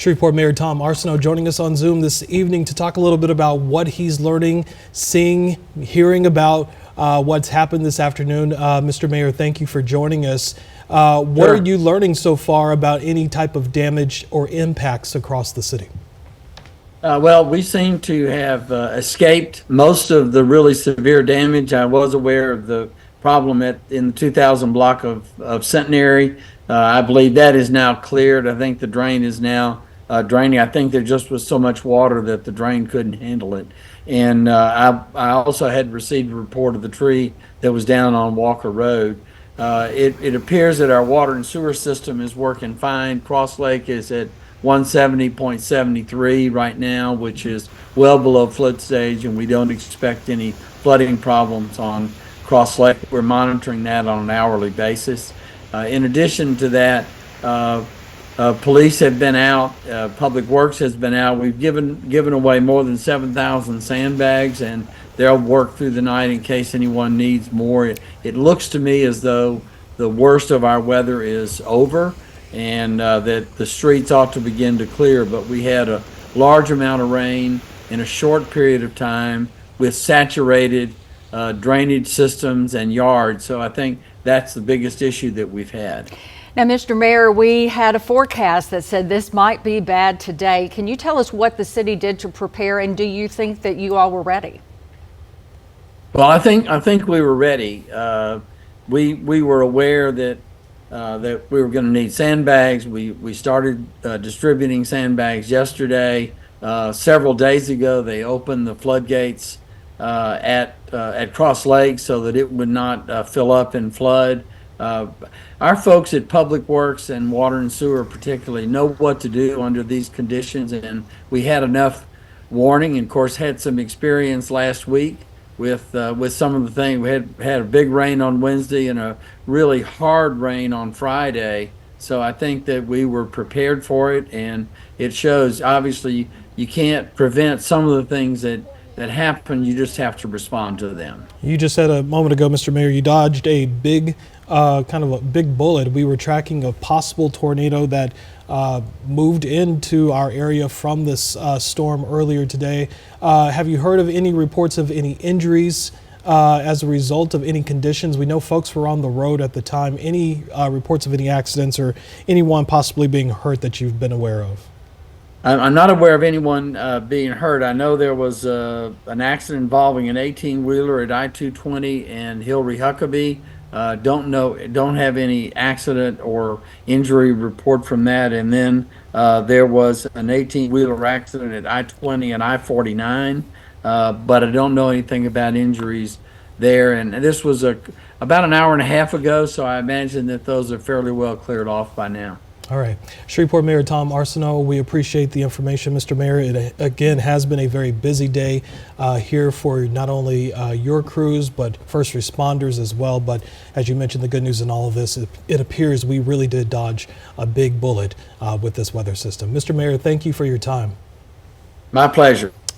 Shreveport Mayor Tom Arsenault joining us on Zoom this evening to talk a little bit about what he's learning, seeing, hearing about what's happened this afternoon. Mr. Mayor, thank you for joining us. What are you learning so far about any type of damage or impacts across the city? Well, we seem to have escaped most of the really severe damage. I was aware of the problem in the 2000 block of Centenary. I believe that is now cleared. I think the drain is now draining. I think there just was so much water that the drain couldn't handle it. And I also had received a report of the tree that was down on Walker Road. It appears that our water and sewer system is working fine. Cross Lake is at 170.73 right now, which is well below flood stage, and we don't expect any flooding problems on Cross Lake. We're monitoring that on an hourly basis. In addition to that, police have been out, Public Works has been out. We've given away more than 7,000 sandbags, and they'll work through the night in case anyone needs more. It looks to me as though the worst of our weather is over, and that the streets ought to begin to clear. But we had a large amount of rain in a short period of time with saturated drainage systems and yards. So I think that's the biggest issue that we've had. Now, Mr. Mayor, we had a forecast that said this might be bad today. Can you tell us what the city did to prepare, and do you think that you all were ready? Well, I think we were ready. We were aware that we were going to need sandbags. We started distributing sandbags yesterday. Several days ago, they opened the floodgates at Cross Lake so that it would not fill up and flood. Our folks at Public Works and Water and Sewer particularly know what to do under these conditions, and we had enough warning, and of course had some experience last week with some of the things. We had a big rain on Wednesday and a really hard rain on Friday, so I think that we were prepared for it, and it shows. Obviously you can't prevent some of the things that happen, you just have to respond to them. You just said a moment ago, Mr. Mayor, you dodged a big kind of a big bullet. We were tracking a possible tornado that moved into our area from this storm earlier today. Have you heard of any reports of any injuries as a result of any conditions? We know folks were on the road at the time. Any reports of any accidents or anyone possibly being hurt that you've been aware of? I'm not aware of anyone being hurt. I know there was an accident involving an 18-wheeler at I-220 and Hillary-Huckabee. Don't have any accident or injury report from that. And then there was an 18-wheeler accident at I-20 and I-49, but I don't know anything about injuries there. And this was about an hour and a half ago, so I imagine that those are fairly well cleared off by now. All right. Shreveport Mayor Tom Arsenault, we appreciate the information, Mr. Mayor. It again has been a very busy day here for not only your crews, but first responders as well. But as you mentioned, the good news in all of this, it appears we really did dodge a big bullet with this weather system. Mr. Mayor, thank you for your time. My pleasure.